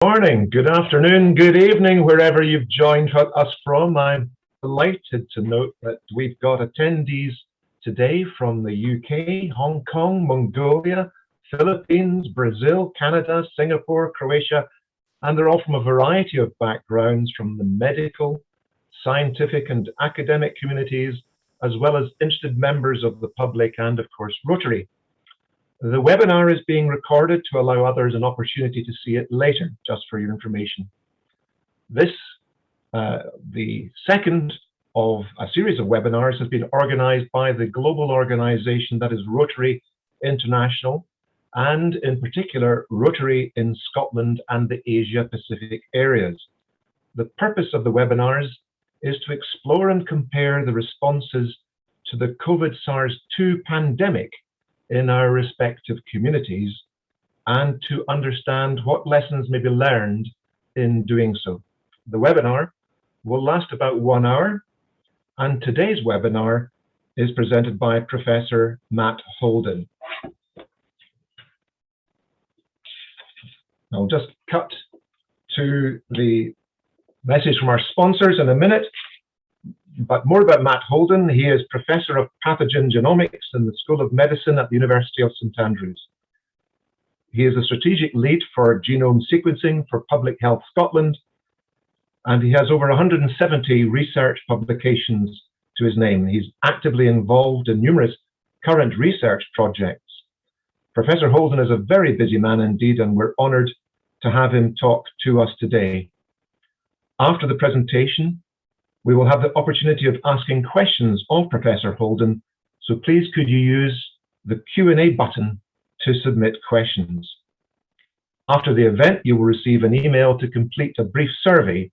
Morning, good afternoon, good evening, wherever you've joined us from. I'm delighted to note that we've got attendees today from the UK, Hong Kong, Mongolia, Philippines, Brazil, Canada, Singapore, Croatia, and they're all from a variety of backgrounds from the medical, scientific and academic communities, as well as interested members of the public and, of course, Rotary. The webinar is being recorded to allow others an opportunity to see it later, just for your information. This, the second of a series of webinars, has been organized by the global organization that is Rotary International, and in particular, Rotary in Scotland and the Asia Pacific areas. The purpose of the webinars is to explore and compare the responses to the COVID SARS-2 pandemic in our respective communities and to understand what lessons may be learned in doing so. The webinar will last about 1 hour, and today's webinar is presented by Professor Matt Holden. I'll just cut to the message from our sponsors in a minute. But more about Matt Holden. He is Professor of Pathogen Genomics in the School of Medicine at the University of St Andrews. He is a strategic lead for Genome Sequencing for Public Health Scotland, and he has over 170 research publications to his name. He's actively involved in numerous current research projects. Professor Holden is a very busy man indeed, and we're honoured to have him talk to us today. After the presentation, we will have the opportunity of asking questions of Professor Holden, so please could you use the Q&A button to submit questions. After the event, you will receive an email to complete a brief survey.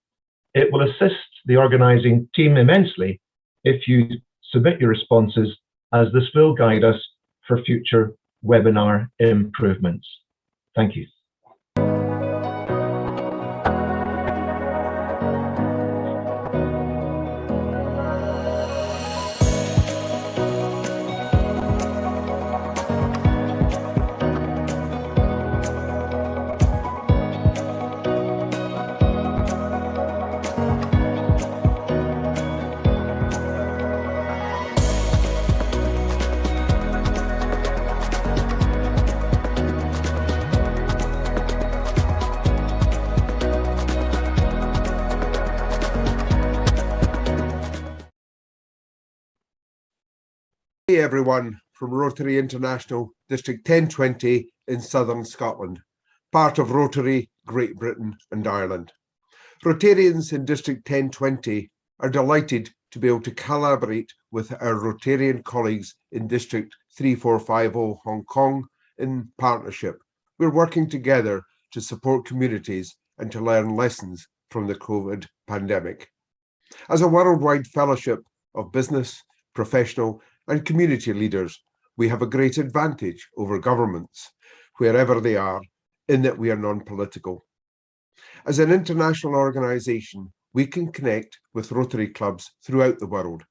It will assist the organising team immensely if you submit your responses, as this will guide us for future webinar improvements. Thank you. Hey everyone from Rotary International, District 1020 in southern Scotland, part of Rotary, Great Britain and Ireland. Rotarians in District 1020 are delighted to be able to collaborate with our Rotarian colleagues in District 3450 Hong Kong in partnership. We're working together to support communities and to learn lessons from the COVID pandemic. As a worldwide fellowship of business, professional and community leaders, we have a great advantage over governments, wherever they are, in that we are non-political. As an international organisation, we can connect with Rotary clubs throughout the world,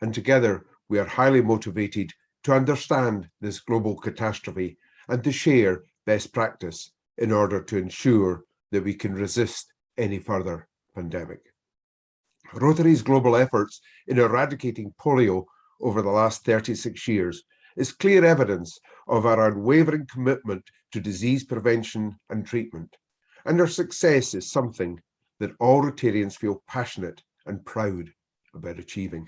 and together we are highly motivated to understand this global catastrophe and to share best practice in order to ensure that we can resist any further pandemic. Rotary's global efforts in eradicating polio over the last 36 years is clear evidence of our unwavering commitment to disease prevention and treatment, and our success is something that all Rotarians feel passionate and proud about achieving.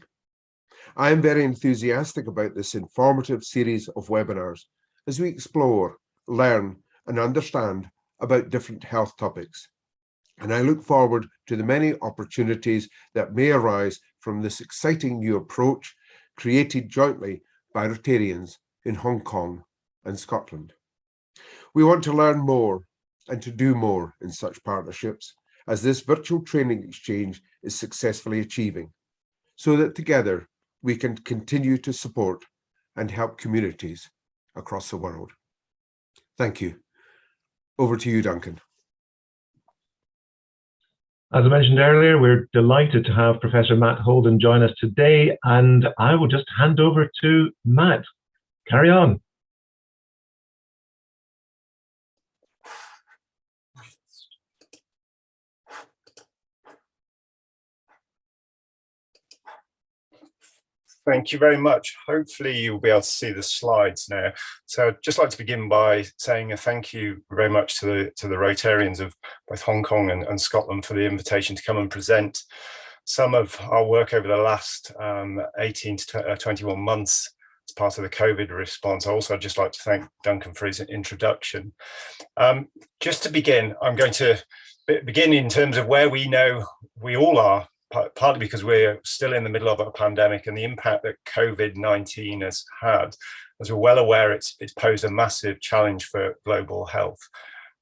I am very enthusiastic about this informative series of webinars as we explore, learn and understand about different health topics, and I look forward to the many opportunities that may arise from this exciting new approach created jointly by Rotarians in Hong Kong and Scotland. We want to learn more and to do more in such partnerships, as this virtual training exchange is successfully achieving, so that together we can continue to support and help communities across the world. Thank you. Over to you, Duncan. As I mentioned earlier, we're delighted to have Professor Matt Holden join us today, and I will just hand over to Matt. Carry on. Thank you very much. Hopefully you'll be able to see the slides now. So I'd just like to begin by saying a thank you very much to the Rotarians of both Hong Kong and Scotland for the invitation to come and present some of our work over the last 18 to 21 months as part of the COVID response. Also, I'd just like to thank Duncan for his introduction. Just to begin, I'm going to begin in terms of where we know we all are, partly because we're still in the middle of a pandemic and the impact that COVID-19 has had. As we're well aware, it's posed a massive challenge for global health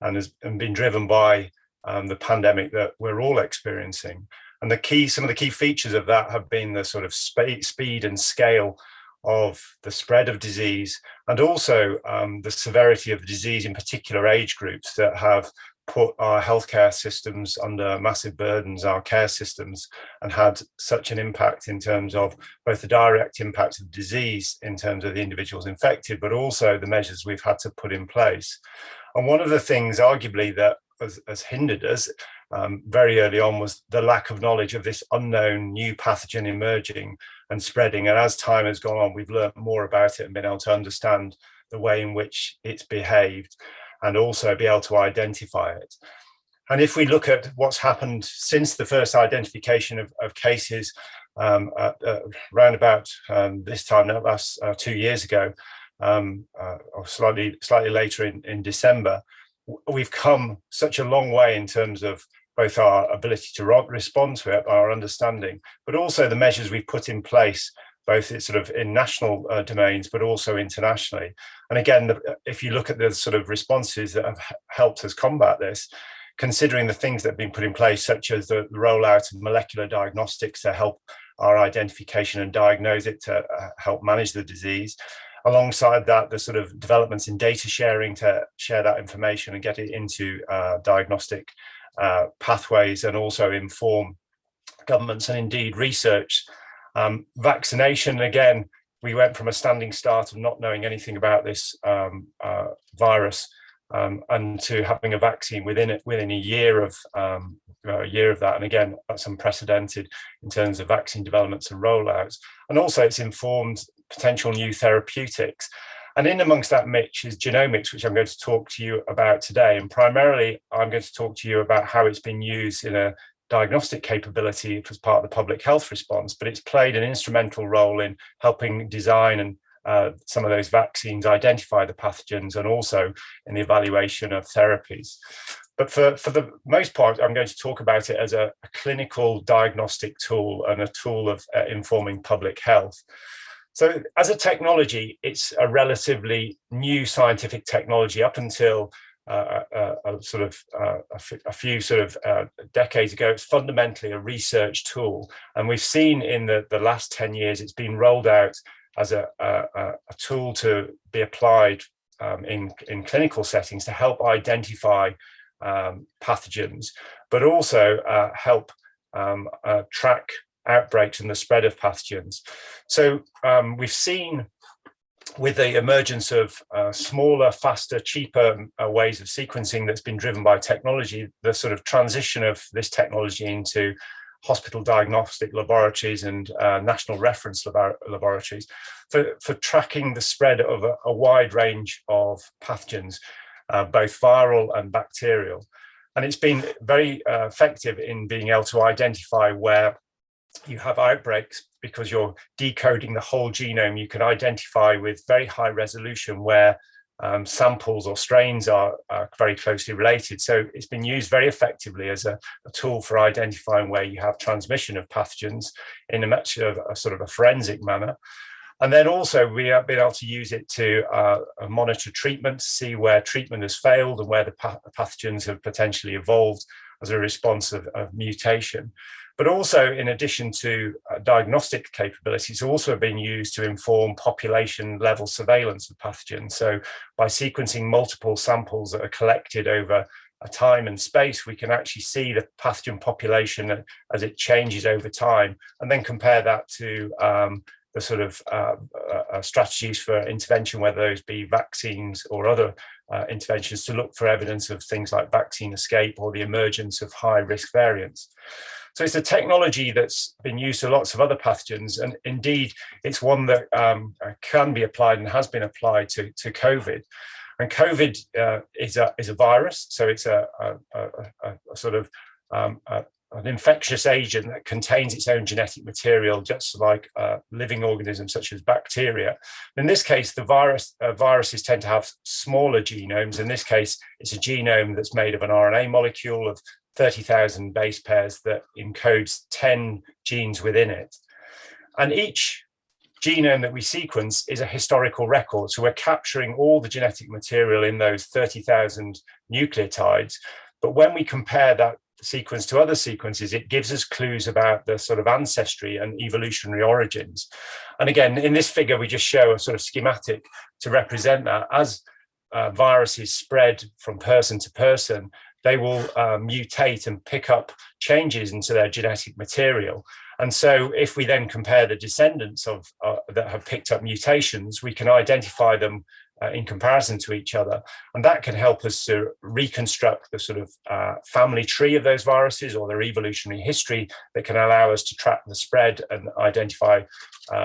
and has been driven by the pandemic that we're all experiencing. And some of the key features of that have been the sort of speed and scale of the spread of disease, and also the severity of the disease in particular age groups that have put our healthcare systems under massive burdens, our care systems, and had such an impact in terms of both the direct impact of disease in terms of the individuals infected, but also the measures we've had to put in place. And one of the things arguably that has hindered us very early on was the lack of knowledge of this unknown new pathogen emerging and spreading. And as time has gone on, we've learned more about it and been able to understand the way in which it's behaved, and also be able to identify it. And if we look at what's happened since the first identification of cases around about this time, that last 2 years ago, or slightly later in December, we've come such a long way in terms of both our ability to respond to it, our understanding, but also the measures we've put in place, both sort of in national domains, but also internationally. And again, if you look at the sort of responses that have helped us combat this, considering the things that have been put in place, such as the rollout of molecular diagnostics to help our identification and diagnose it, to help manage the disease. Alongside that, the sort of developments in data sharing to share that information and get it into diagnostic pathways, and also inform governments and indeed research. Vaccination, again, we went from a standing start of not knowing anything about this virus and to having a vaccine within a year of that. And again, that's unprecedented in terms of vaccine developments and rollouts. And also it's informed potential new therapeutics. And in amongst that mix is genomics, which I'm going to talk to you about today. And primarily, I'm going to talk to you about how it's been used in a diagnostic capability as part of the public health response, but it's played an instrumental role in helping design and some of those vaccines identify the pathogens, and also in the evaluation of therapies. But for the most part, I'm going to talk about it as a clinical diagnostic tool and a tool of informing public health. So as a technology, it's a relatively new scientific technology. Up until a few decades ago, it's fundamentally a research tool. And we've seen in the last 10 years, it's been rolled out as a tool to be applied in clinical settings to help identify pathogens, but also help track outbreaks and the spread of pathogens. So we've seen, with the emergence of smaller, faster, cheaper ways of sequencing that's been driven by technology, the sort of transition of this technology into hospital diagnostic laboratories and national reference laboratories for tracking the spread of a wide range of pathogens, both viral and bacterial. And it's been very effective in being able to identify where you have outbreaks, because you're decoding the whole genome. You can identify with very high resolution where samples or strains are very closely related. So it's been used very effectively as a tool for identifying where you have transmission of pathogens in a much of a sort of a forensic manner. And then also we have been able to use it to monitor treatment, see where treatment has failed and where the pathogens have potentially evolved as a response of mutation. But also, in addition to diagnostic capabilities, also being used to inform population level surveillance of pathogens. So by sequencing multiple samples that are collected over a time and space, we can actually see the pathogen population as it changes over time, and then compare that to the sort of strategies for intervention, whether those be vaccines or other interventions, to look for evidence of things like vaccine escape or the emergence of high risk variants. So it's a technology that's been used for lots of other pathogens, and indeed it's one that can be applied and has been applied to COVID. And COVID is a virus, so it's a sort of an infectious agent that contains its own genetic material, just like living organisms such as bacteria. In this case, the viruses tend to have smaller genomes. In this case, it's a genome that's made of an RNA molecule of 30,000 base pairs that encodes 10 genes within it. And each genome that we sequence is a historical record. So we're capturing all the genetic material in those 30,000 nucleotides. But when we compare that sequence to other sequences, it gives us clues about the sort of ancestry and evolutionary origins. And again, in this figure, we just show a sort of schematic to represent that. As viruses spread from person to person, they will mutate and pick up changes into their genetic material. And so if we then compare the descendants of that have picked up mutations, we can identify them in comparison to each other. And that can help us to reconstruct the sort of family tree of those viruses or their evolutionary history that can allow us to track the spread and identify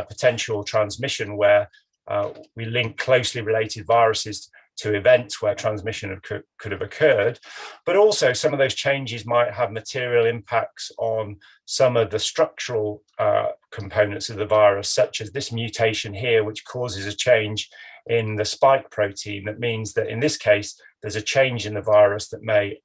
potential transmission where we link closely related viruses to events where transmission could have occurred. But also some of those changes might have material impacts on some of the structural components of the virus, such as this mutation here, which causes a change in the spike protein. That means that in this case, there's a change in the virus that may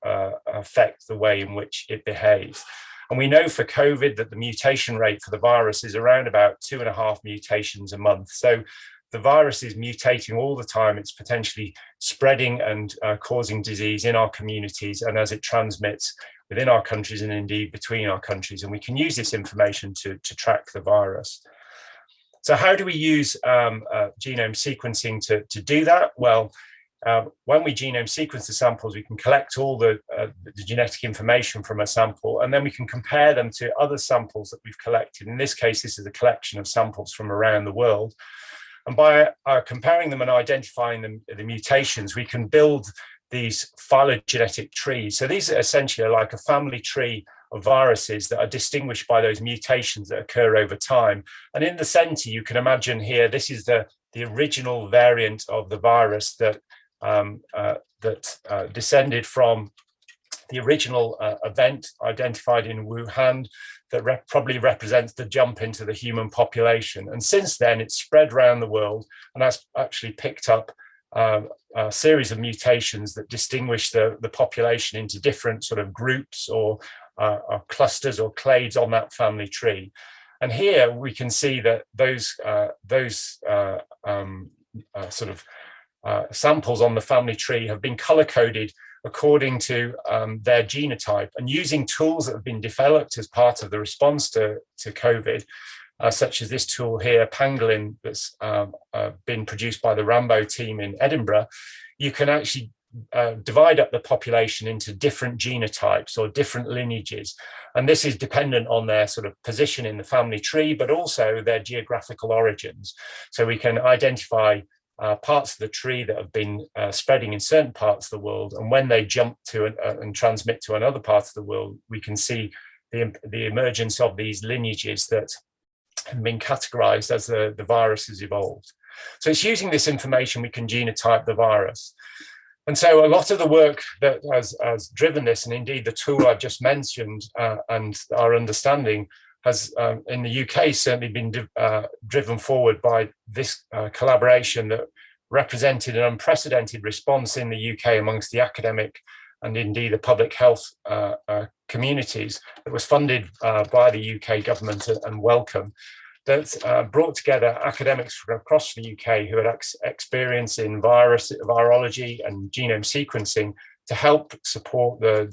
affect the way in which it behaves. And we know for COVID that the mutation rate for the virus is around about 2.5 mutations a month. So the virus is mutating all the time. It's potentially spreading and causing disease in our communities and as it transmits within our countries and indeed between our countries. And we can use this information to track the virus. So how do we use genome sequencing to do that? Well, when we genome sequence the samples, we can collect all the genetic information from a sample, and then we can compare them to other samples that we've collected. In this case, this is a collection of samples from around the world. And by comparing them and identifying the mutations, we can build these phylogenetic trees. So these are essentially like a family tree of viruses that are distinguished by those mutations that occur over time. And in the center, you can imagine here, this is the original variant of the virus that descended from the original event identified in Wuhan that probably represents the jump into the human population. And since then, it's spread around the world and has actually picked up a series of mutations that distinguish the population into different sort of groups or clusters or clades on that family tree. And here we can see that those samples on the family tree have been color-coded according to their genotype, and using tools that have been developed as part of the response to COVID, such as this tool here, Pangolin, that's been produced by the Rambo team in Edinburgh. You can actually divide up the population into different genotypes or different lineages. And this is dependent on their sort of position in the family tree, but also their geographical origins. So we can identify parts of the tree that have been spreading in certain parts of the world, and when they jump to and transmit to another part of the world, we can see the emergence of these lineages that have been categorized as the virus has evolved. So it's using this information we can genotype the virus. And so a lot of the work that has driven this, and indeed the tool I've just mentioned and our understanding, has in the UK certainly been driven forward by this collaboration that represented an unprecedented response in the UK amongst the academic and indeed the public health communities that was funded by the UK government and Wellcome, that brought together academics from across the UK who had experience in virology and genome sequencing to help support the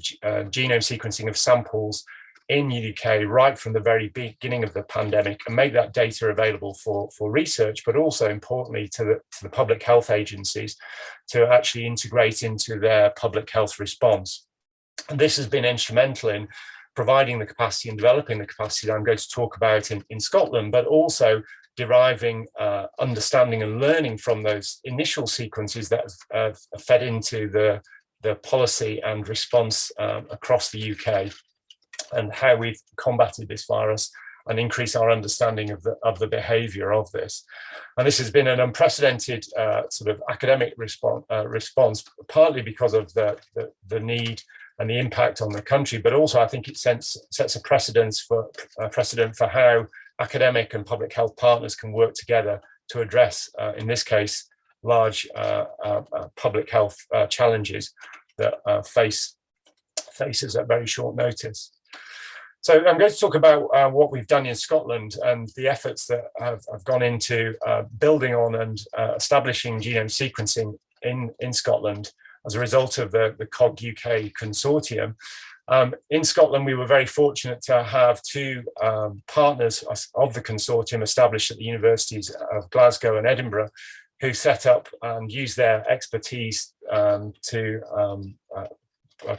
genome sequencing of samples in the UK right from the very beginning of the pandemic, and make that data available for research, but also importantly to the public health agencies to actually integrate into their public health response. And this has been instrumental in providing the capacity and developing the capacity that I'm going to talk about in Scotland, but also deriving understanding and learning from those initial sequences that have fed into the policy and response across the UK. and how we've combated this virus and increase our understanding of the behavior of this. And this has been an unprecedented sort of academic response, partly because of the need and the impact on the country, but also I think it sets a precedent for how academic and public health partners can work together to address, in this case, large public health challenges that face us at very short notice. So I'm going to talk about what we've done in Scotland and the efforts that have gone into building on and establishing genome sequencing in Scotland as a result of the COG UK consortium. In Scotland, we were very fortunate to have two partners of the consortium established at the universities of Glasgow and Edinburgh, who set up and used their expertise to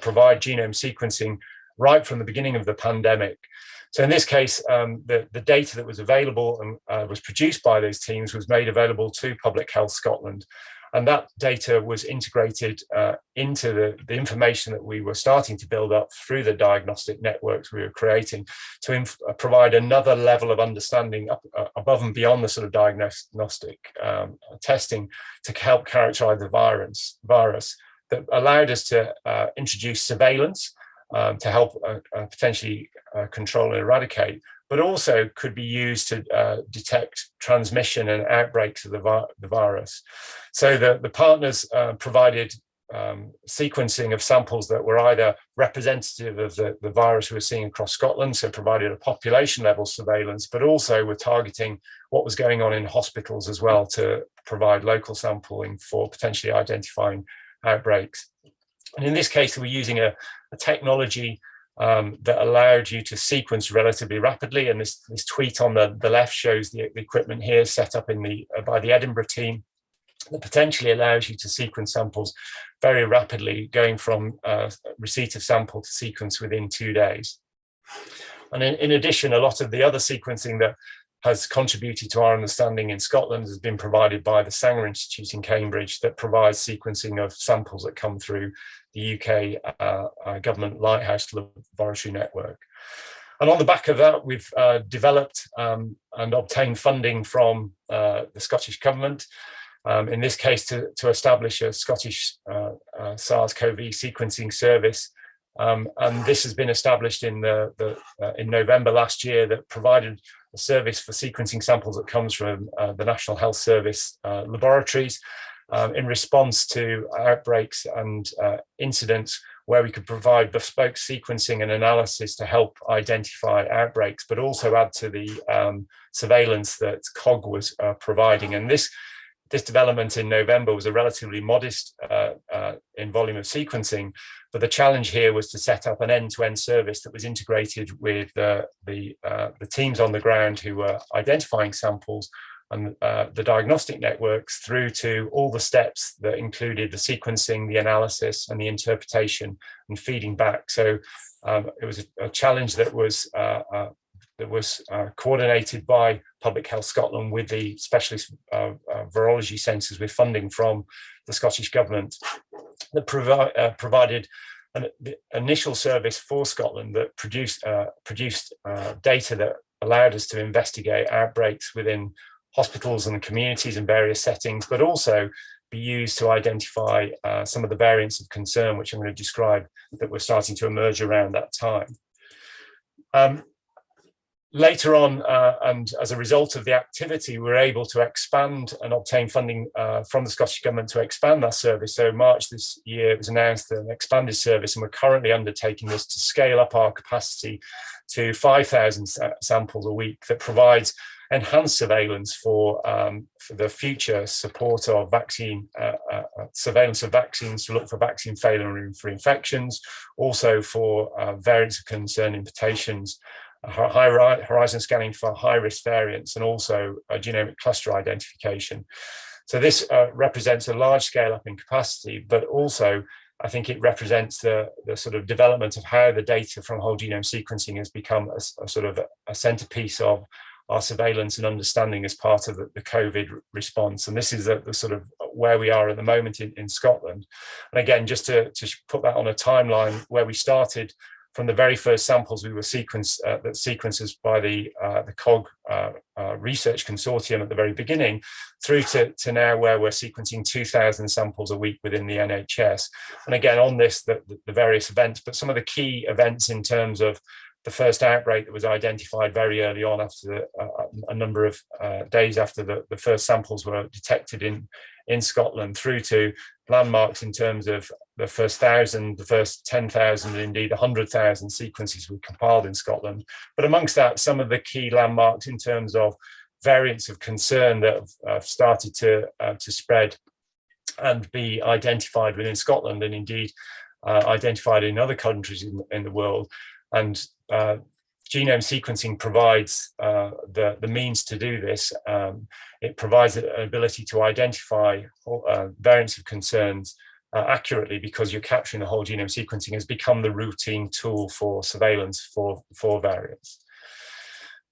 provide genome sequencing right from the beginning of the pandemic. So in this case, the data that was available and was produced by those teams was made available to Public Health Scotland. And that data was integrated into the information that we were starting to build up through the diagnostic networks we were creating to provide another level of understanding above and beyond the sort of diagnostic testing to help characterize the virus that allowed us to introduce surveillance to help potentially control and eradicate, but also could be used to detect transmission and outbreaks of the virus. So the partners provided sequencing of samples that were either representative of the virus we were seeing across Scotland, so provided a population level surveillance, but also were targeting what was going on in hospitals as well to provide local sampling for potentially identifying outbreaks. And in this case, we're using a technology that allowed you to sequence relatively rapidly. And this tweet on the left shows the equipment here set up by the Edinburgh team that potentially allows you to sequence samples very rapidly, going from receipt of sample to sequence within 2 days. And in addition, a lot of the other sequencing that has contributed to our understanding in Scotland has been provided by the Sanger Institute in Cambridge that provides sequencing of samples that come through the UK government Lighthouse Laboratory Network. And on the back of that, we've developed and obtained funding from the Scottish Government, in this case to establish a Scottish SARS-CoV sequencing service. And this has been established in November last year, that provided a service for sequencing samples that comes from the National Health Service laboratories in response to outbreaks and incidents where we could provide bespoke sequencing and analysis to help identify outbreaks, but also add to the surveillance that COG was providing. And this development in November was a relatively modest in volume of sequencing, but the challenge here was to set up an end-to-end service that was integrated with the teams on the ground who were identifying samples and the diagnostic networks through to all the steps that included the sequencing, the analysis, and the interpretation and feeding back. So it was a challenge that was coordinated by Public Health Scotland with the specialist virology centres with funding from the Scottish Government that provided an initial service for Scotland that produced data that allowed us to investigate outbreaks within hospitals and communities in various settings, but also be used to identify some of the variants of concern, which I'm going to describe, that were starting to emerge around that time. Later on, and as a result of the activity, we were able to expand and obtain funding from the Scottish Government to expand that service. So in March this year, it was announced an expanded service, and we're currently undertaking this to scale up our capacity to 5,000 samples a week that provides enhanced surveillance for the future support of vaccine surveillance of vaccines to look for vaccine failure for infections, also for variants of concern in mutations, high horizon scanning for high-risk variants, and also genomic cluster identification. So this represents a large scale up in capacity, but also I think it represents the sort of development of how the data from whole genome sequencing has become a sort of a centerpiece of our surveillance and understanding as part of the COVID response. And this is the sort of where we are at the moment in Scotland. And again, just to put that on a timeline, where we started from the very first samples we were sequenced by the COG research consortium at the very beginning, through to now where we're sequencing 2,000 samples a week within the NHS. And again, on this, the various events, but some of the key events in terms of the first outbreak that was identified very early on after a number of days after the first samples were detected in Scotland, through to landmarks in terms of the first 1,000, the first 10,000, and indeed 100,000 sequences we compiled in Scotland. But amongst that, some of the key landmarks in terms of variants of concern that have started to spread and be identified within Scotland, and indeed identified in other countries in the world. And genome sequencing provides the means to do this. It provides an ability to identify variants of concerns accurately, because you're capturing the whole genome. Sequencing has become the routine tool for surveillance for variants.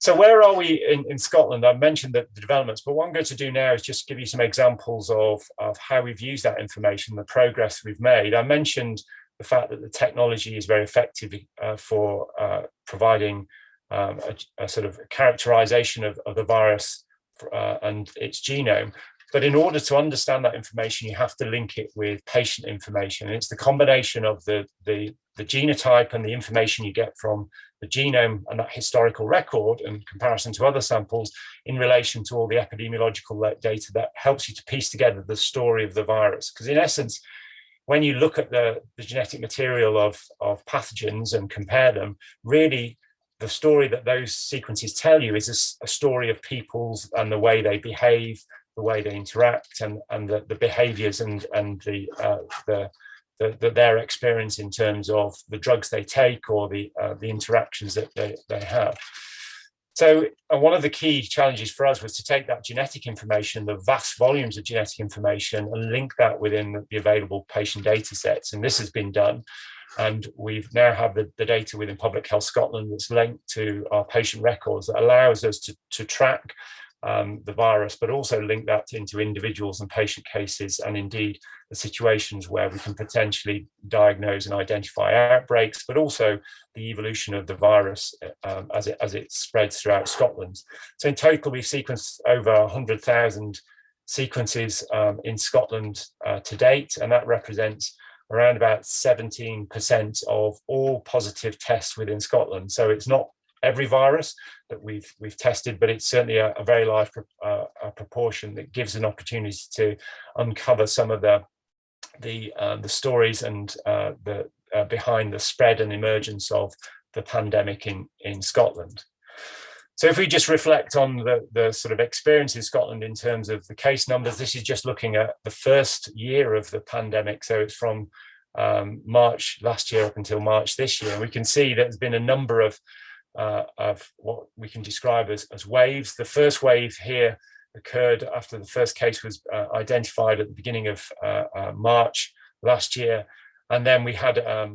So where are we in Scotland? I've mentioned the developments, but what I'm going to do now is just give you some examples of how we've used that information, the progress we've made. I mentioned the fact that the technology is very effective for providing a sort of characterization of the virus and its genome. But in order to understand that information, you have to link it with patient information. And it's the combination of the genotype and the information you get from the genome and that historical record in comparison to other samples in relation to all the epidemiological data that helps you to piece together the story of the virus. Because in essence, when you look at the genetic material of pathogens and compare them, really the story that those sequences tell you is a story of people's and the way they behave, the way they interact, and the behaviors and their experience in terms of the drugs they take or the interactions that they have. So one of the key challenges for us was to take that genetic information, the vast volumes of genetic information, and link that within the available patient data sets. And this has been done. And we now have the data within Public Health Scotland that's linked to our patient records that allows us to track the virus, but also link that into individuals and patient cases, and indeed the situations where we can potentially diagnose and identify outbreaks, but also the evolution of the virus as it spreads throughout Scotland. So in total, we've sequenced over 100,000 sequences in Scotland to date, and that represents around about 17% of all positive tests within Scotland. So it's not every virus that we've tested, but it's certainly a very large proportion that gives an opportunity to uncover some of the stories and behind the spread and emergence of the pandemic in Scotland. So if we just reflect on the sort of experience in Scotland in terms of the case numbers, this is just looking at the first year of the pandemic. So it's from March last year up until March this year. And we can see there's been a number of what we can describe as waves. The first wave here occurred after the first case was identified at the beginning of March last year. And then we had a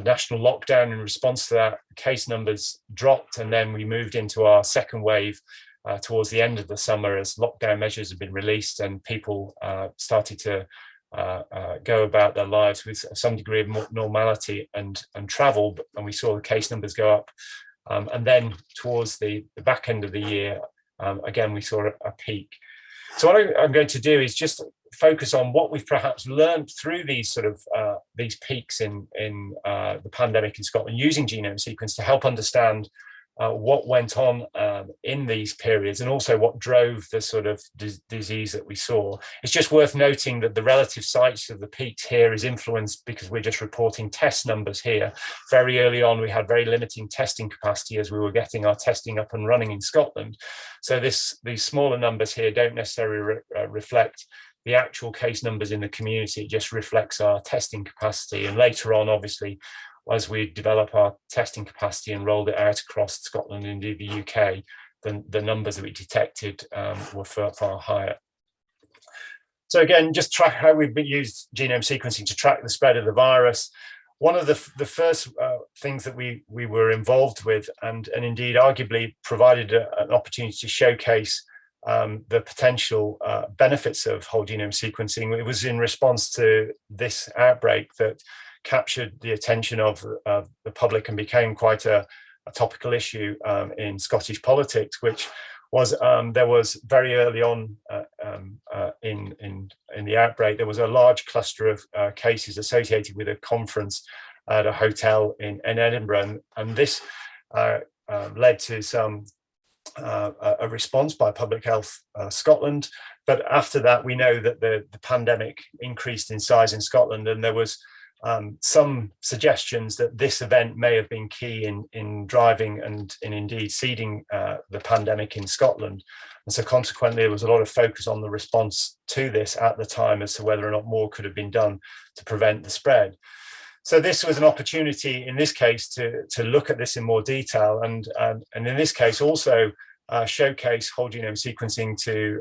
national lockdown in response to that. Case numbers dropped, and then we moved into our second wave towards the end of the summer as lockdown measures have been released and people started to go about their lives with some degree of normality and travel. And we saw the case numbers go up. And then towards the back end of the year, again, we saw a peak. So what I'm going to do is just focus on what we've perhaps learned through these sort of these peaks in the pandemic in Scotland using genome sequence to help understand what went on in these periods, and also what drove the sort of disease that we saw. It's just worth noting that the relative size of the peaks here is influenced because we're just reporting test numbers here. Very early on, we had very limiting testing capacity as we were getting our testing up and running in Scotland. So these smaller numbers here don't necessarily reflect the actual case numbers in the community. It just reflects our testing capacity. And later on, obviously, as we develop our testing capacity and rolled it out across Scotland and indeed the UK, the numbers that we detected were far higher. So again, just track how we've used genome sequencing to track the spread of the virus. One of the first things that we were involved with, and indeed arguably provided an opportunity to showcase the potential benefits of whole genome sequencing, it was in response to this outbreak that captured the attention of the public and became quite a topical issue in Scottish politics, which was there was very early on in the outbreak, there was a large cluster of cases associated with a conference at a hotel in Edinburgh, and this led to a response by Public Health Scotland. But after that, we know that the pandemic increased in size in Scotland, and there was some suggestions that this event may have been key in driving and indeed seeding the pandemic in Scotland. And so consequently, there was a lot of focus on the response to this at the time as to whether or not more could have been done to prevent the spread. So this was an opportunity in this case to look at this in more detail, and in this case also showcase whole genome sequencing to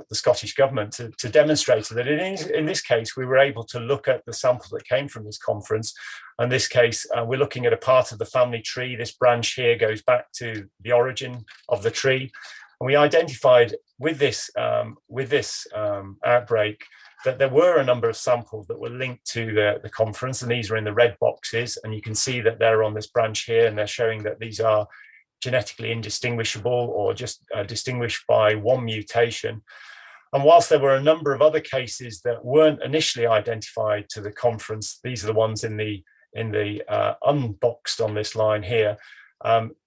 the Scottish government to demonstrate that in this case we were able to look at the samples that came from this conference. In this case, we're looking at a part of the family tree. This branch here goes back to the origin of the tree, and we identified with this outbreak that there were a number of samples that were linked to the conference, and these are in the red boxes, and you can see that they're on this branch here, and they're showing that these are genetically indistinguishable or just distinguished by one mutation. And whilst there were a number of other cases that weren't initially identified to the conference, these are the ones in the unboxed on this line here.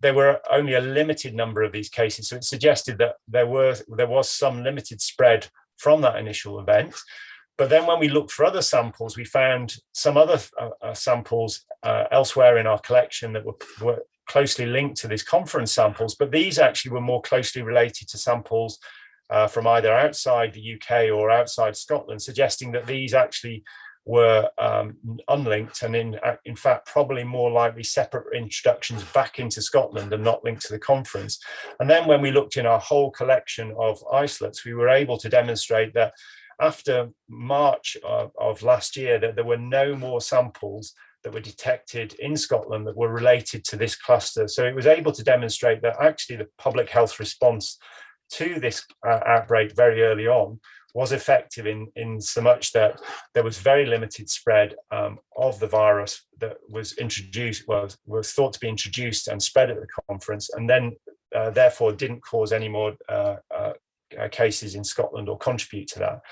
There were only a limited number of these cases, so it suggested that there was some limited spread from that initial event. But then when we looked for other samples, we found some other samples elsewhere in our collection that were closely linked to these conference samples, but these actually were more closely related to samples from either outside the UK or outside Scotland, suggesting that these actually were unlinked and in fact probably more likely separate introductions back into Scotland and not linked to the conference. And then when we looked in our whole collection of isolates, we were able to demonstrate that after March of last year, that there were no more samples that were detected in Scotland that were related to this cluster. So it was able to demonstrate that actually the public health response to this outbreak very early on was effective in so much that there was very limited spread of the virus that was introduced, was thought to be introduced and spread at the conference, and then therefore didn't cause any more cases in Scotland or contribute to that.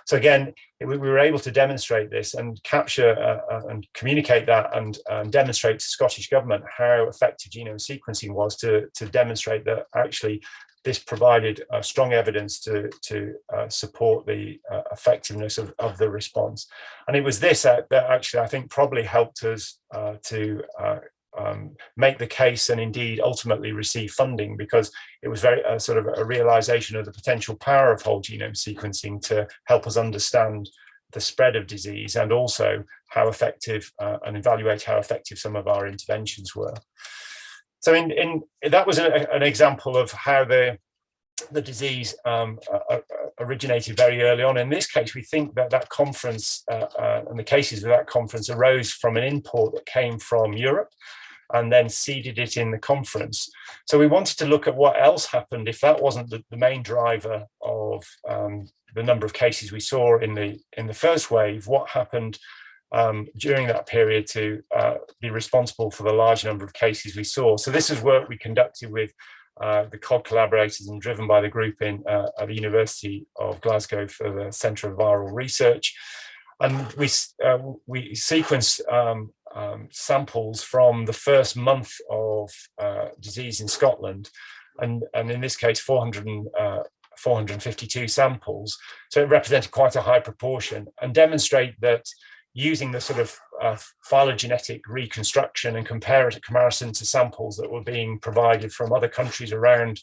So again, we were able to demonstrate this and capture and communicate that and demonstrate to Scottish Government how effective genome sequencing was to demonstrate that actually this provided strong evidence to support the effectiveness of the response. And it was this that actually I think probably helped us to make the case and indeed ultimately receive funding, because it was very sort of a realization of the potential power of whole genome sequencing to help us understand the spread of disease and also how effective and evaluate how effective some of our interventions were. So that was an example of how the disease originated very early on. In this case, we think that conference and the cases of that conference arose from an import that came from Europe and then seeded it in the conference. So we wanted to look at what else happened if that wasn't the main driver of the number of cases we saw in the first wave. What happened during that period to be responsible for the large number of cases we saw? So this is work we conducted with the COG collaborators and driven by the group at the University of Glasgow for the Centre of Viral Research. And we sequenced samples from the first month of disease in Scotland, and in this case 452 samples. So it represented quite a high proportion, and demonstrate that using the sort of phylogenetic reconstruction and comparison to samples that were being provided from other countries around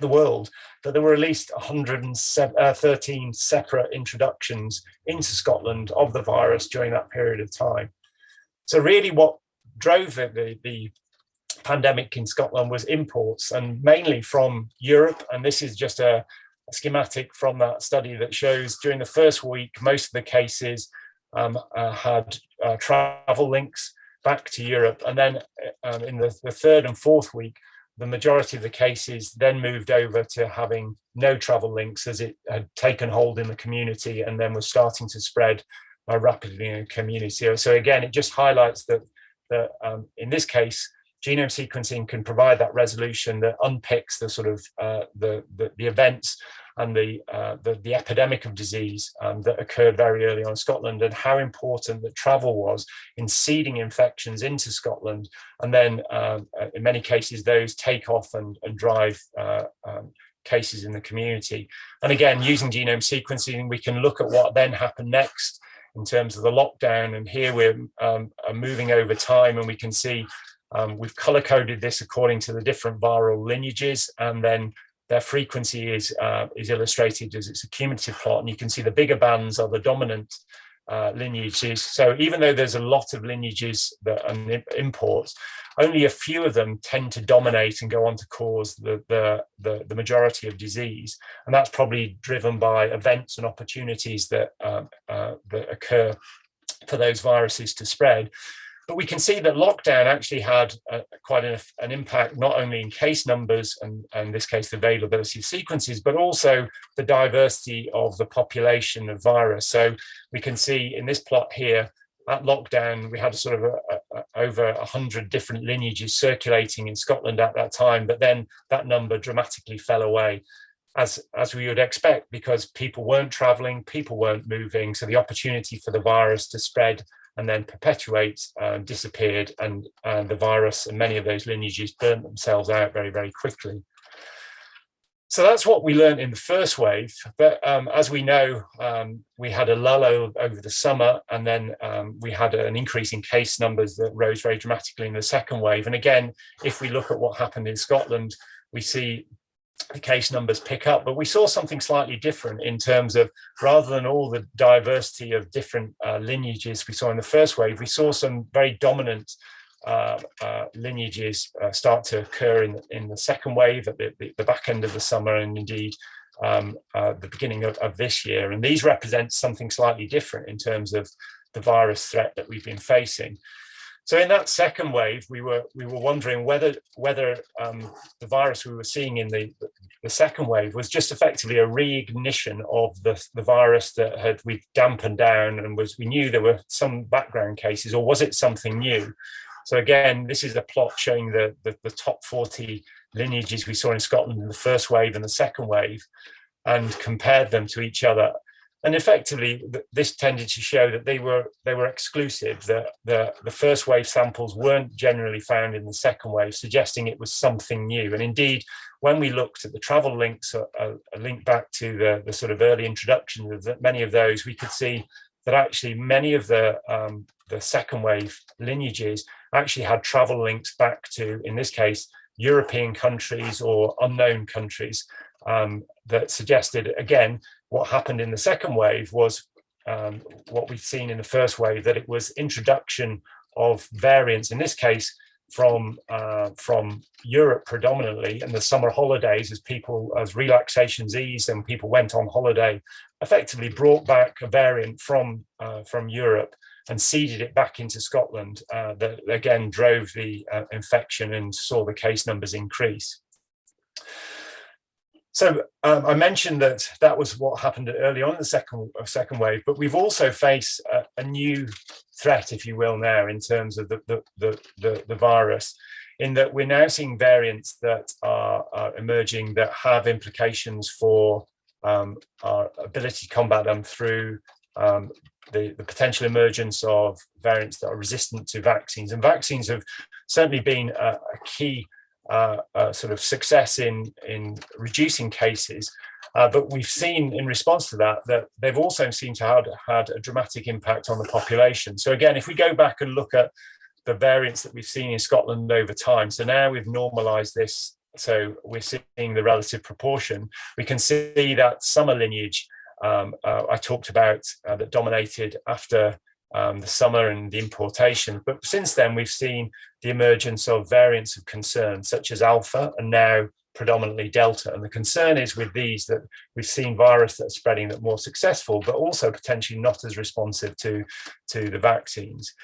the world, that there were at least 113 separate introductions into Scotland of the virus during that period of time. So really what drove the pandemic in Scotland was imports, and mainly from Europe. And this is just a schematic from that study that shows during the first week, most of the cases had travel links back to Europe. And then in the third and fourth week, the majority of the cases then moved over to having no travel links, as it had taken hold in the community and then was starting to spread rapidly in a community. So again, it just highlights that in this case, genome sequencing can provide that resolution that unpicks the sort of the events and the epidemic of disease that occurred very early on in Scotland, and how important that travel was in seeding infections into Scotland, and then in many cases those take off and drive cases in the community. And again, using genome sequencing, we can look at what then happened next in terms of the lockdown. And here we're moving over time, and we can see we've color coded this according to the different viral lineages, and then their frequency is illustrated as it's a cumulative plot. And you can see the bigger bands are the dominant lineages. So even though there's a lot of lineages that are imports, only a few of them tend to dominate and go on to cause the majority of disease. And that's probably driven by events and opportunities that occur for those viruses to spread. But we can see that lockdown actually had quite an impact, not only in case numbers and in this case, the availability of sequences, but also the diversity of the population of virus. So we can see in this plot here, at lockdown, we had a sort of over 100 different lineages circulating in Scotland at that time, but then that number dramatically fell away, as we would expect, because people weren't traveling, people weren't moving. So the opportunity for the virus to spread and then perpetuate disappeared, and the virus and many of those lineages burnt themselves out very, very quickly. So that's what we learned in the first wave. But as we know, we had a lull over the summer, and then we had an increase in case numbers that rose very dramatically in the second wave. And again, if we look at what happened in Scotland, we see the case numbers pick up, but we saw something slightly different in terms of, rather than all the diversity of different lineages we saw in the first wave, we saw some very dominant lineages start to occur in the second wave at the back end of the summer, and indeed the beginning of this year. And these represent something slightly different in terms of the virus threat that we've been facing. So in that second wave, we were wondering whether the virus we were seeing in the second wave was just effectively a reignition of the virus that we'd dampened down, and we knew there were some background cases, or was it something new? So again, this is a plot showing the top 40 lineages we saw in Scotland in the first wave and the second wave, and compared them to each other. And effectively, this tended to show that they were exclusive, that the first wave samples weren't generally found in the second wave, suggesting it was something new. And indeed, when we looked at the travel links, a link back to the sort of early introduction of many of those, we could see that actually many of the second wave lineages actually had travel links back to, in this case, European countries or unknown countries, that suggested, again, what happened in the second wave was what we've seen in the first wave, that it was introduction of variants, in this case from Europe predominantly, and the summer holidays, as relaxations eased and people went on holiday, effectively brought back a variant from Europe and seeded it back into Scotland, that again drove the infection and saw the case numbers increase. So I mentioned that was what happened early on in the second wave, but we've also faced a new threat, if you will, now in terms of the virus, in that we're now seeing variants that are emerging that have implications for our ability to combat them through the potential emergence of variants that are resistant to vaccines. And vaccines have certainly been a key sort of success in reducing cases, but we've seen in response to that they've also seemed to have had a dramatic impact on the population. So again, if we go back and look at the variants that we've seen in Scotland over time, so now we've normalized this, so we're seeing the relative proportion, we can see that summer lineage I talked about that dominated after the summer and the importation. But since then, we've seen the emergence of variants of concern, such as Alpha and now predominantly Delta. And the concern is with these that we've seen virus that are spreading that are more successful, but also potentially not as responsive to the vaccines.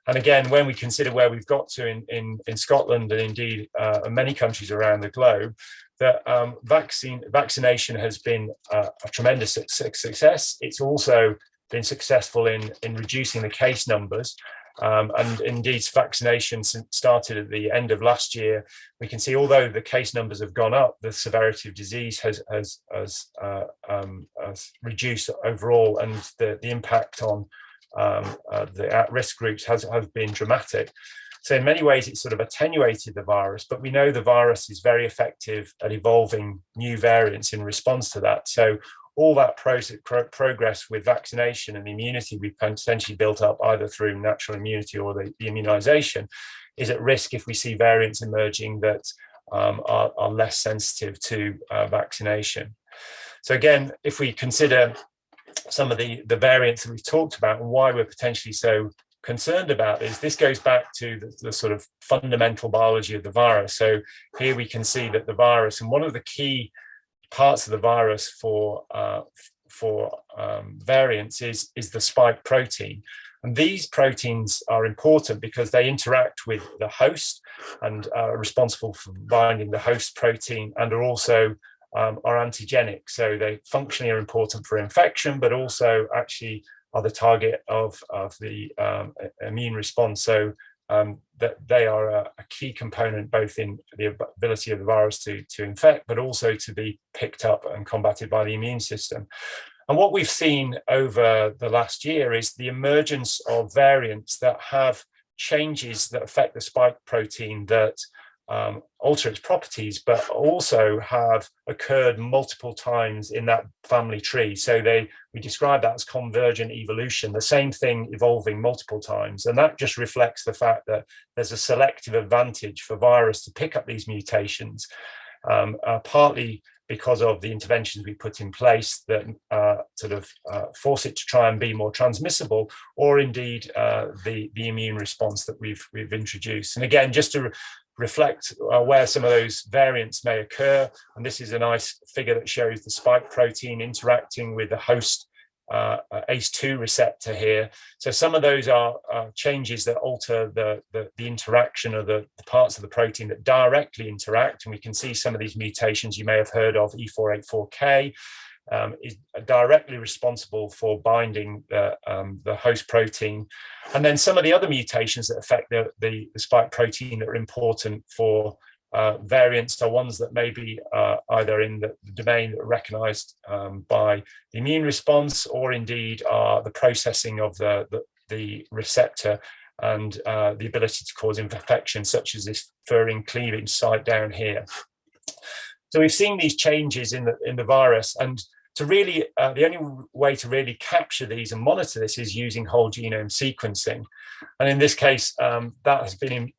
And again, when we consider where we've got to in Scotland and indeed in many countries around the globe, that vaccination has been a tremendous success. It's also been successful in reducing the case numbers. And indeed, vaccination started at the end of last year. We can see, although the case numbers have gone up, the severity of disease has reduced overall, and the impact on the at-risk groups has been dramatic. So in many ways, it's sort of attenuated the virus, but we know the virus is very effective at evolving new variants in response to that. So all that progress with vaccination and immunity we've potentially built up either through natural immunity or the immunization is at risk if we see variants emerging that are less sensitive to vaccination. So again, if we consider some of the variants that we've talked about and why we're potentially so concerned about this goes back to the sort of fundamental biology of the virus. So here we can see that the virus, and one of the key parts of the virus for variants is the spike protein. And these proteins are important because they interact with the host and are responsible for binding the host protein, and are also are antigenic. So they functionally are important for infection, but also actually are the target of the immune response. So that they are a key component both in the ability of the virus to infect, but also to be picked up and combated by the immune system. And what we've seen over the last year is the emergence of variants that have changes that affect the spike protein that alter its properties, but also have occurred multiple times in that family tree. So we describe that as convergent evolution, the same thing evolving multiple times. And that just reflects the fact that there's a selective advantage for virus to pick up these mutations, partly because of the interventions we put in place that force it to try and be more transmissible, or indeed the immune response that we've introduced. And again, just to reflect where some of those variants may occur, and this is a nice figure that shows the spike protein interacting with the host ACE2 receptor here. So some of those are changes that alter the interaction of the parts of the protein that directly interact, and we can see some of these mutations you may have heard of. E484K is directly responsible for binding the host protein. And then some of the other mutations that affect the spike protein that are important for variants are ones that may be either in the domain that are recognized by the immune response, or indeed are the processing of the receptor and the ability to cause infection, such as this furin cleavage site down here. So we've seen these changes in the virus, and to really, the only way to really capture these and monitor this is using whole genome sequencing. And in this case, that has been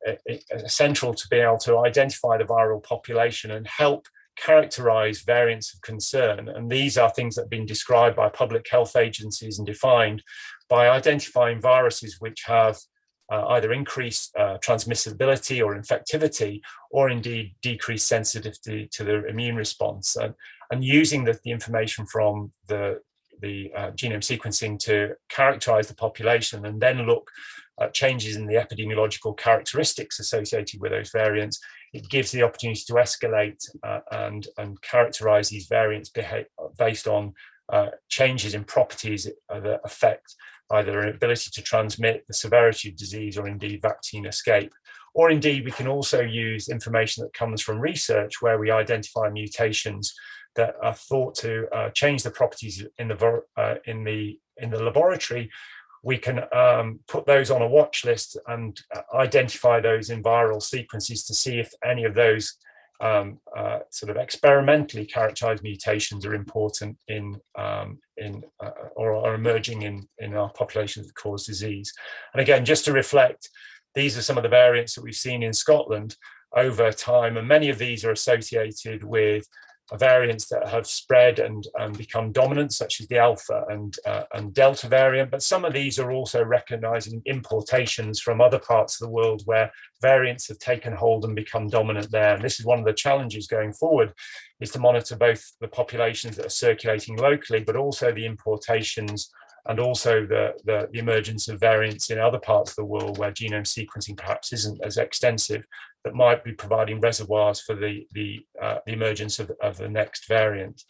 essential to be able to identify the viral population and help characterize variants of concern. And these are things that have been described by public health agencies and defined by identifying viruses which have either increased transmissibility or infectivity, or indeed decreased sensitivity to the immune response. And using the information from the genome sequencing to characterize the population, and then look at changes in the epidemiological characteristics associated with those variants, it gives the opportunity to escalate and characterize these variants based on changes in properties that affect either an ability to transmit, the severity of disease, or indeed vaccine escape. Or indeed, we can also use information that comes from research where we identify mutations that are thought to change the properties in the laboratory. We can put those on a watch list and identify those in viral sequences to see if any of those sort of experimentally characterized mutations are important or are emerging in our populations that cause disease. And again, just to reflect, these are some of the variants that we've seen in Scotland over time, and many of these are associated with variants that have spread and become dominant, such as the Alpha and Delta variant. But some of these are also recognizing importations from other parts of the world where variants have taken hold and become dominant there. And this is one of the challenges going forward, is to monitor both the populations that are circulating locally, but also the importations, and also the emergence of variants in other parts of the world where genome sequencing perhaps isn't as extensive, that might be providing reservoirs for the emergence of the next variant.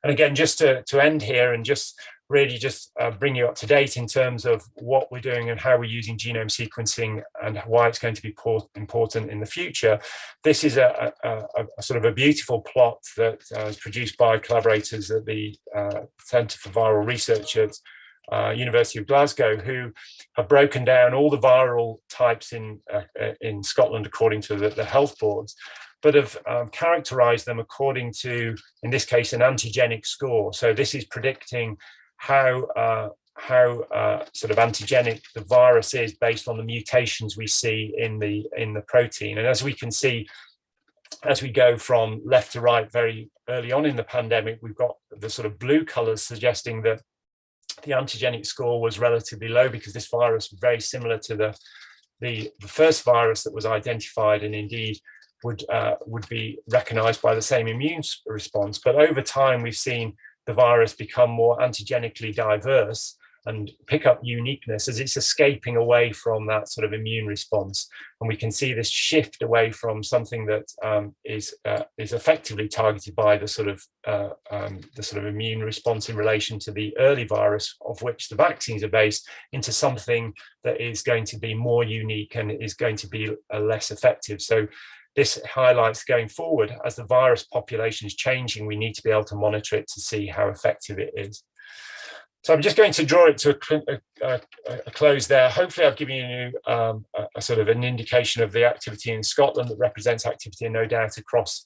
And again, just to end here and just really just bring you up to date in terms of what we're doing and how we're using genome sequencing and why it's going to be important in the future. This is a sort of a beautiful plot that is produced by collaborators at the Centre for Viral Research at University of Glasgow, who have broken down all the viral types in Scotland according to the health boards, but have characterized them according to, in this case, an antigenic score. So this is predicting how sort of antigenic the virus is based on the mutations we see in the protein. And as we can see, as we go from left to right very early on in the pandemic, we've got the sort of blue colors suggesting that the antigenic score was relatively low because this virus was very similar to the first virus that was identified, and indeed would be recognized by the same immune response. But over time, we've seen the virus become more antigenically diverse and pick up uniqueness as it's escaping away from that sort of immune response. And we can see this shift away from something that is effectively targeted by the sort of immune response in relation to the early virus of which the vaccines are based, into something that is going to be more unique and is going to be less effective. So this highlights going forward, as the virus population is changing, we need to be able to monitor it to see how effective it is. So I'm just going to draw it to a close there. Hopefully I've given you a sort of an indication of the activity in Scotland that represents activity, and no doubt across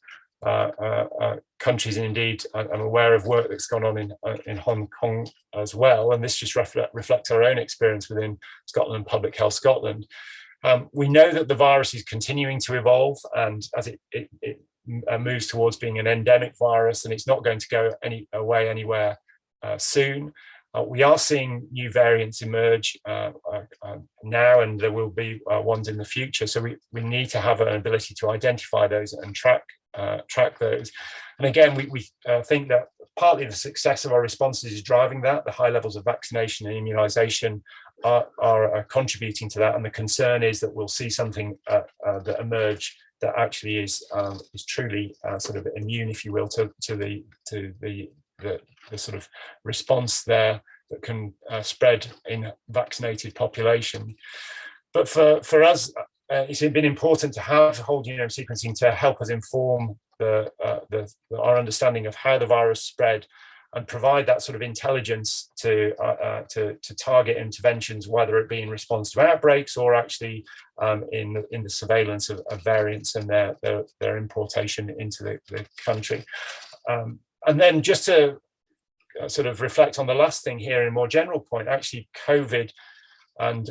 countries, and indeed I'm aware of work that's gone on in Hong Kong as well. And this just reflects our own experience within Scotland and Public Health Scotland. We know that the virus is continuing to evolve, and as it moves towards being an endemic virus, and it's not going to go away anywhere soon. We are seeing new variants emerge now, and there will be ones in the future. So we need to have an ability to identify those and track those. And again, we think that partly the success of our responses is driving that. The high levels of vaccination and immunization are contributing to that. And the concern is that we'll see something that emerge that actually is truly sort of immune, if you will, to the sort of response there that can spread in vaccinated population. But for us, it's been important to have whole genome sequencing to help us inform our understanding of how the virus spread, and provide that sort of intelligence to target interventions, whether it be in response to outbreaks or actually in the surveillance of variants and their importation into the country. And then just to sort of reflect on the last thing here in a more general point, actually COVID, and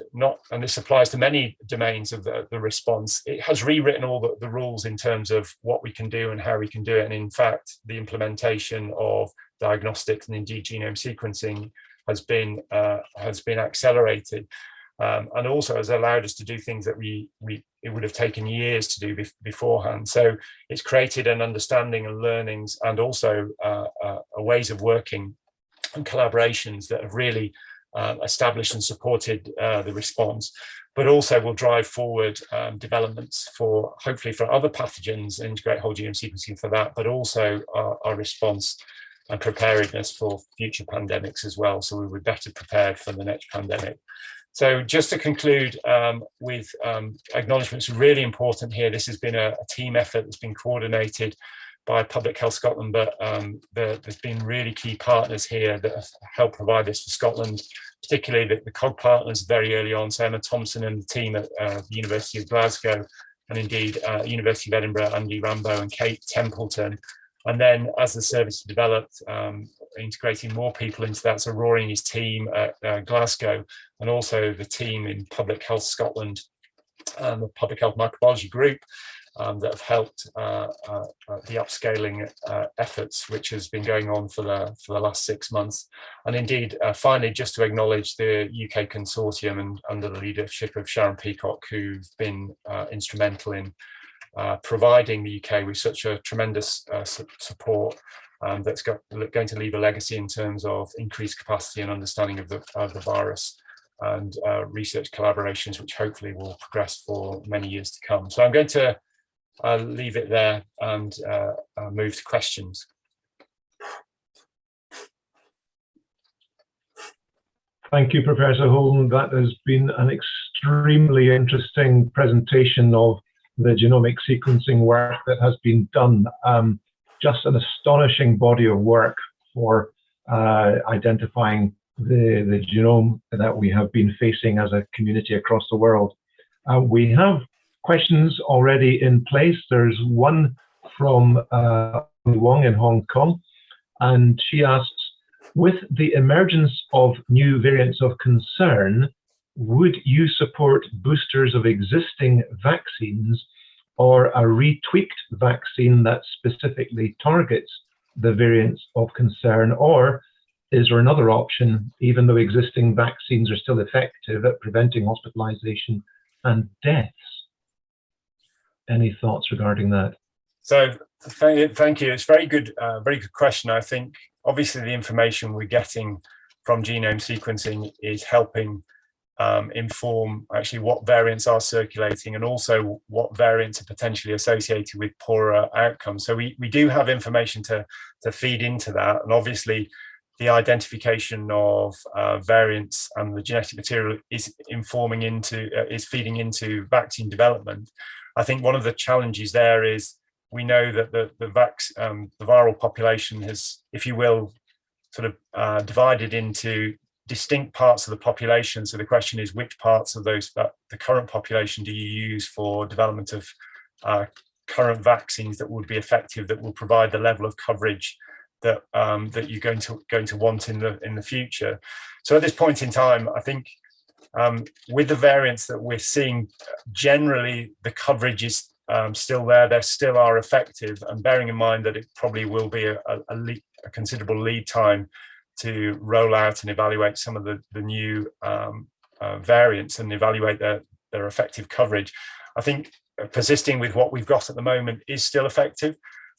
this applies to many domains of the response, it has rewritten all the rules in terms of what we can do and how we can do it. And in fact, the implementation of diagnostics and indeed genome sequencing has been accelerated, and also has allowed us to do things that it would have taken years to do beforehand. So it's created an understanding and learnings, and also ways of working and collaborations that have really established and supported the response, but also will drive forward developments for, hopefully for other pathogens, and integrate whole genome sequencing for that, but also our response and preparedness for future pandemics as well. So we were better prepared for the next pandemic. So just to conclude with acknowledgements, really important here. This has been a team effort that's been coordinated by Public Health Scotland, but there's been really key partners here that have helped provide this for Scotland, particularly the COG partners very early on. So Emma Thompson and the team at the University of Glasgow, and indeed University of Edinburgh, Andy Rambo and Kate Templeton. And then as the service developed, integrating more people into that, so Rory and his team at Glasgow, and also the team in Public Health Scotland, the Public Health Microbiology Group, that have helped the upscaling efforts, which has been going on for the last 6 months. And indeed, finally, just to acknowledge the UK consortium and under the leadership of Sharon Peacock, who've been instrumental in providing the UK with such a tremendous support that's going to leave a legacy in terms of increased capacity and understanding of the virus, and research collaborations, which hopefully will progress for many years to come. So I'm going to leave it there and move to questions. Thank you, Professor Holden. That has been an extremely interesting presentation of the genomic sequencing work that has been done. Just an astonishing body of work for identifying the genome that we have been facing as a community across the world. We have questions already in place. There's one from Wong in Hong Kong, and she asks, with the emergence of new variants of concern, would you support boosters of existing vaccines or a retweaked vaccine that specifically targets the variants of concern? Or is there another option, even though existing vaccines are still effective at preventing hospitalization and deaths? Any thoughts regarding that? So thank you. It's very good question. I think obviously the information we're getting from genome sequencing is helping inform actually what variants are circulating and also what variants are potentially associated with poorer outcomes. So we do have information to feed into that, and obviously the identification of variants and the genetic material is feeding into vaccine development. I think one of the challenges there is we know that the viral population has, if you will, sort of divided into distinct parts of the population. So the question is, which parts of the current population do you use for development of current vaccines that would be effective, that will provide the level of coverage that that you're going to want in the future? So at this point in time, I think with the variants that we're seeing, generally the coverage is still there. They still are effective, and bearing in mind that it probably will be a considerable lead time to roll out and evaluate some of the new variants and evaluate their effective coverage. I think persisting with what we've got at the moment is still effective.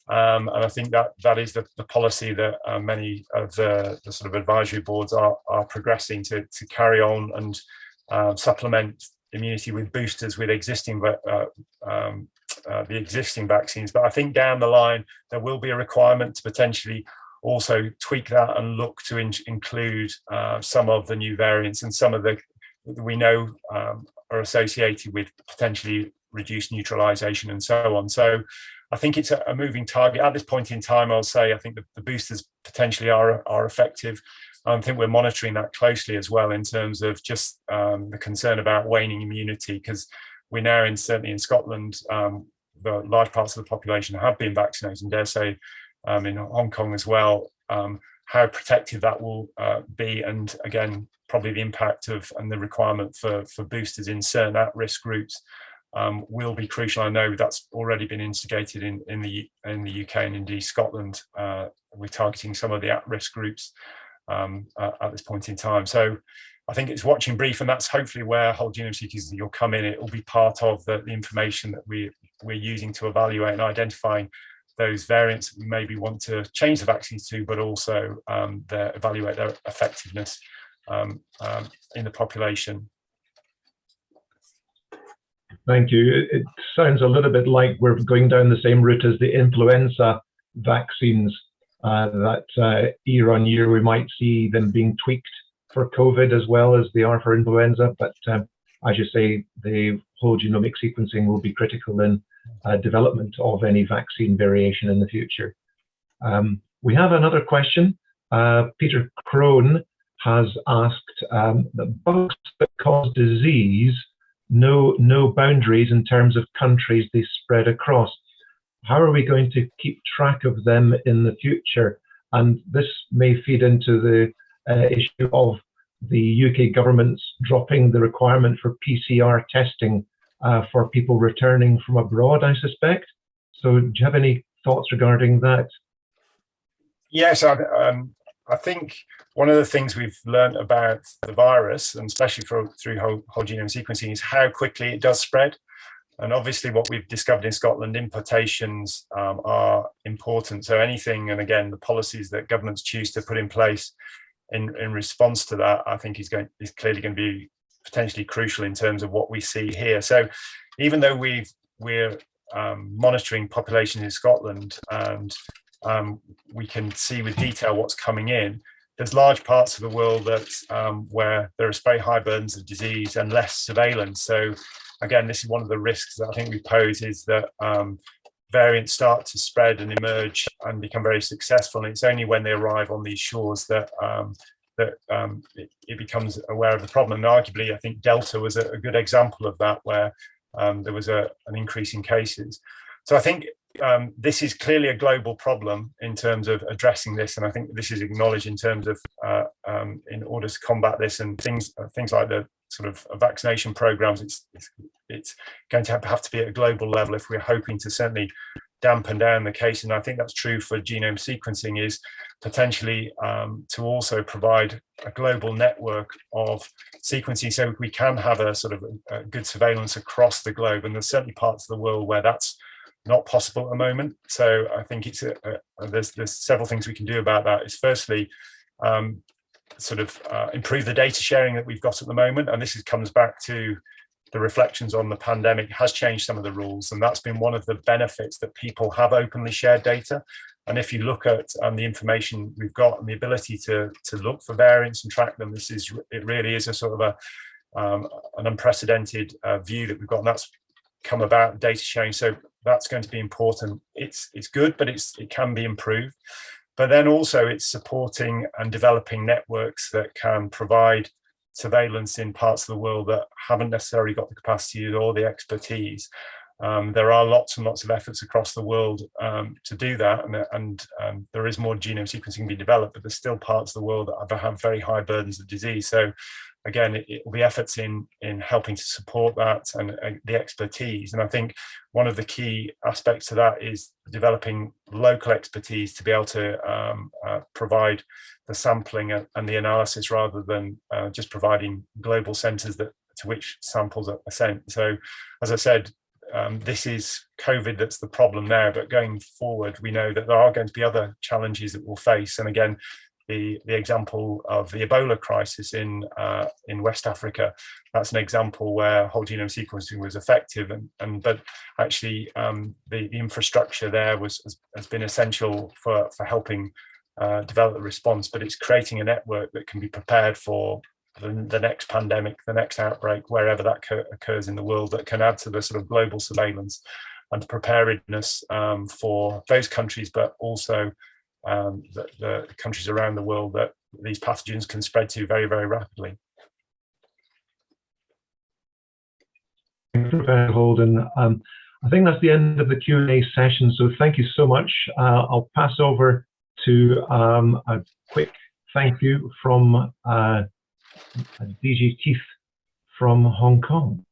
And I think that is the policy that many of the sort of advisory boards are progressing to carry on and supplement immunity with boosters with existing the existing vaccines. But I think down the line there will be a requirement to potentially also tweak that and look to include some of the new variants and some of the we know are associated with potentially reduced neutralization and so on. So I think it's a moving target at this point in time. I'll say I think the boosters potentially are effective. I think we're monitoring that closely as well in terms of just the concern about waning immunity, because we're now certainly in Scotland, the large parts of the population have been vaccinated, and dare say in Hong Kong as well. How protective that will be, and again, probably the impact of and the requirement for boosters in certain at-risk groups will be crucial. I know that's already been instigated in the UK and indeed Scotland. We're targeting some of the at-risk groups at this point in time. So I think it's watching brief, and that's hopefully where whole genome sequencing will come in. It will be part of the information that we're using to evaluate and identifying those variants that we maybe want to change the vaccines to, but also evaluate their effectiveness in the population. Thank you. It sounds a little bit like we're going down the same route as the influenza vaccines, that year on year we might see them being tweaked for COVID as well as they are for influenza. But as you say, the whole genomic sequencing will be critical in development of any vaccine variation in the future. We have another question. Peter Crone has asked that bugs that cause disease know no boundaries in terms of countries they spread across. How are we going to keep track of them in the future? And this may feed into the issue of the UK government's dropping the requirement for PCR testing for people returning from abroad, I suspect. So do you have any thoughts regarding that? Yes, I think one of the things we've learned about the virus, and especially through whole genome sequencing, is how quickly it does spread. And obviously what we've discovered in Scotland, importations are important. So anything, and again, the policies that governments choose to put in place in response to that, I think is clearly going to be potentially crucial in terms of what we see here. So even though we're monitoring populations in Scotland and we can see with detail what's coming in, there's large parts of the world that where there is very high burdens of disease and less surveillance. So again, this is one of the risks that I think we pose, is that variants start to spread and emerge and become very successful. And it's only when they arrive on these shores that it becomes aware of the problem. And arguably, I think Delta was a good example of that, where there was an increase in cases. So I think this is clearly a global problem in terms of addressing this, and I think this is acknowledged in terms of in order to combat this, and things like the sort of vaccination programs. It's going to have to be at a global level if we're hoping to certainly dampen down the case. And I think that's true for genome sequencing, is potentially to also provide a global network of sequencing, so we can have a sort of a good surveillance across the globe. And there's certainly parts of the world where that's not possible at the moment. So I think it's there's several things we can do about that. Is firstly improve the data sharing that we've got at the moment, and this comes back to the reflections on the pandemic. Has changed some of the rules, and that's been one of the benefits, that people have openly shared data. And if you look at the information we've got and the ability to look for variants and track them, it really is a sort of an unprecedented view that we've got, and that's come about data sharing. So that's going to be important. It's good, but it can be improved. But then also it's supporting and developing networks that can provide surveillance in parts of the world that haven't necessarily got the capacity or the expertise. There are lots and lots of efforts across the world to do that, and there is more genome sequencing being developed, but there's still parts of the world that have very high burdens of disease. So again, it will be efforts in helping to support that and the expertise. And I think one of the key aspects to that is developing local expertise to be able to provide the sampling and the analysis, rather than just providing global centres to which samples are sent. So, as I said, this is COVID that's the problem now, but going forward, we know that there are going to be other challenges that we'll face. And again, the example of the Ebola crisis in West Africa, that's an example where whole genome sequencing was effective, but actually the infrastructure there has been essential for helping develop the response. But it's creating a network that can be prepared for the next pandemic, the next outbreak, wherever that occurs in the world, that can add to the sort of global surveillance and preparedness for those countries, but also the countries around the world that these pathogens can spread to very, very rapidly. Thank you, Holden. I think that's the end of the Q&A session, so thank you so much. I'll pass over to a quick thank you from DG Keith from Hong Kong.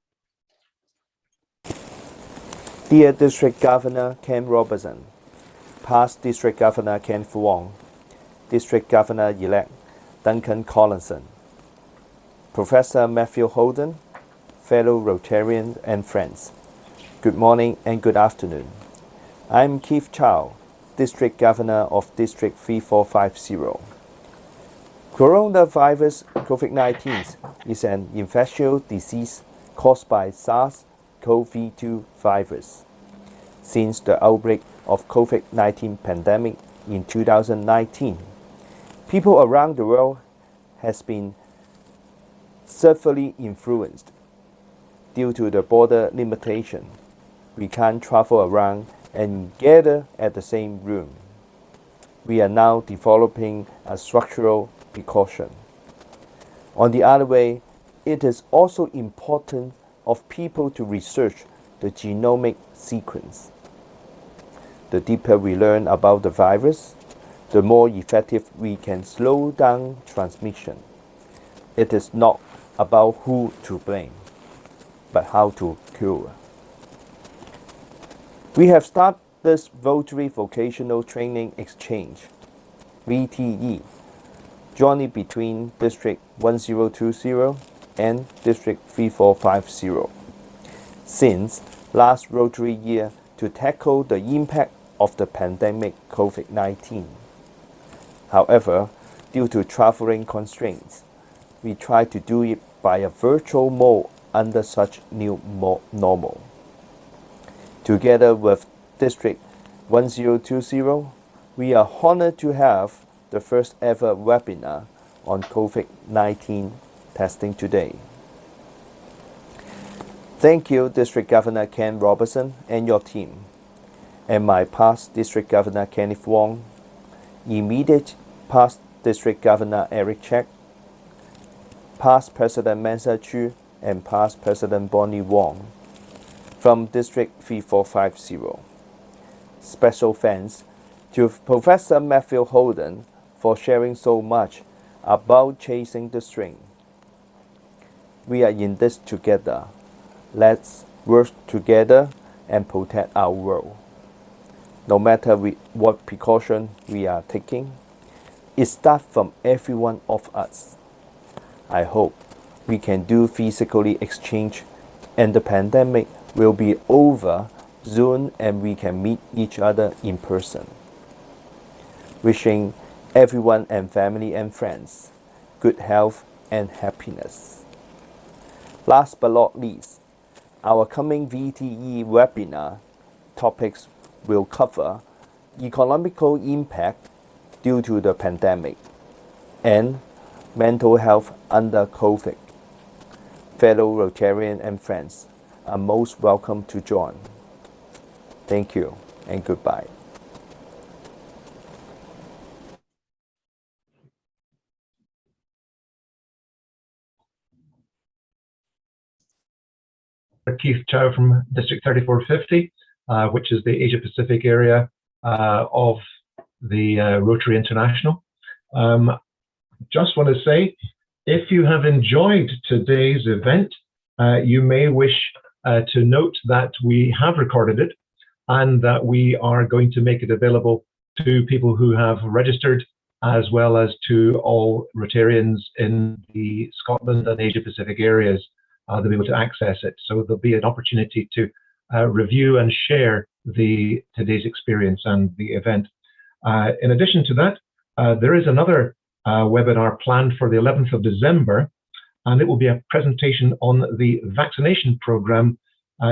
Dear District Governor Ken Robertson, past District Governor Ken Fuong, District Governor-elect Duncan Collinson, Professor Matthew Holden, fellow Rotarians and friends, good morning and good afternoon. I'm Keith Chow, District Governor of District 3450. Coronavirus COVID-19 is an infectious disease caused by SARS-CoV-2 virus. Since the outbreak of COVID-19 pandemic in 2019, people around the world has been severely influenced. Due to the border limitation, we can't travel around and gather at the same room. We are now developing a structural precaution. On the other way, it is also important of people to research the genomic sequence. The deeper we learn about the virus, the more effective we can slow down transmission. It is not about who to blame, but how to cure. We have started this Rotary Vocational Training Exchange, VTE, jointly between District 1020 and District 3450, since last Rotary year to tackle the impact of the pandemic COVID-19. However, due to traveling constraints, we try to do it by a virtual mode under such new normal. Together with District 1020, we are honored to have the first ever webinar on COVID-19 testing today. Thank you, District Governor Ken Robertson and your team, and my past District Governor Kenneth Wong, immediate past District Governor Eric Check, past President Mensa Chu, and past President Bonnie Wong from District 3450. Special thanks to Professor Matthew Holden for sharing so much about chasing the string. We are in this together. Let's work together and protect our world. No matter what precaution we are taking, it starts from every one of us. I hope we can do physically exchange and the pandemic will be over soon and we can meet each other in person. Wishing everyone and family and friends good health and happiness. Last but not least, our coming VTE webinar topics will cover economical impact due to the pandemic and mental health under COVID. Fellow Rotarian and friends are most welcome to join. Thank you and goodbye. Keith Chow from District 3450, which is the Asia Pacific area of the Rotary International. Just want to say, if you have enjoyed today's event, you may wish to note that we have recorded it and that we are going to make it available to people who have registered, as well as to all Rotarians in the Scotland and Asia Pacific areas. They'll be able to access it. So there'll be an opportunity to review and share today's experience and the event. In addition to that, there is another webinar planned for the 11th of December, and it will be a presentation on the vaccination program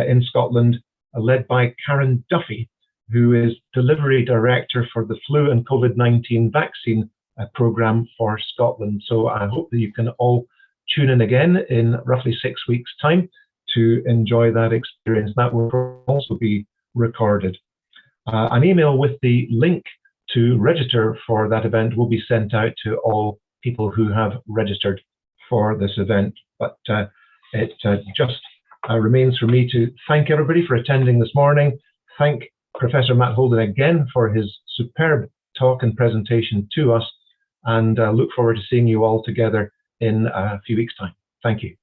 in Scotland, led by Karen Duffy, who is Delivery Director for the flu and COVID-19 vaccine program for Scotland. So I hope that you can all tune in again in roughly 6 weeks' time to enjoy that experience. That will also be recorded. An email with the link to register for that event will be sent out to all people who have registered for this event. But it just remains for me to thank everybody for attending this morning. Thank Professor Matt Holden again for his superb talk and presentation to us, and look forward to seeing you all together in a few weeks' time. Thank you.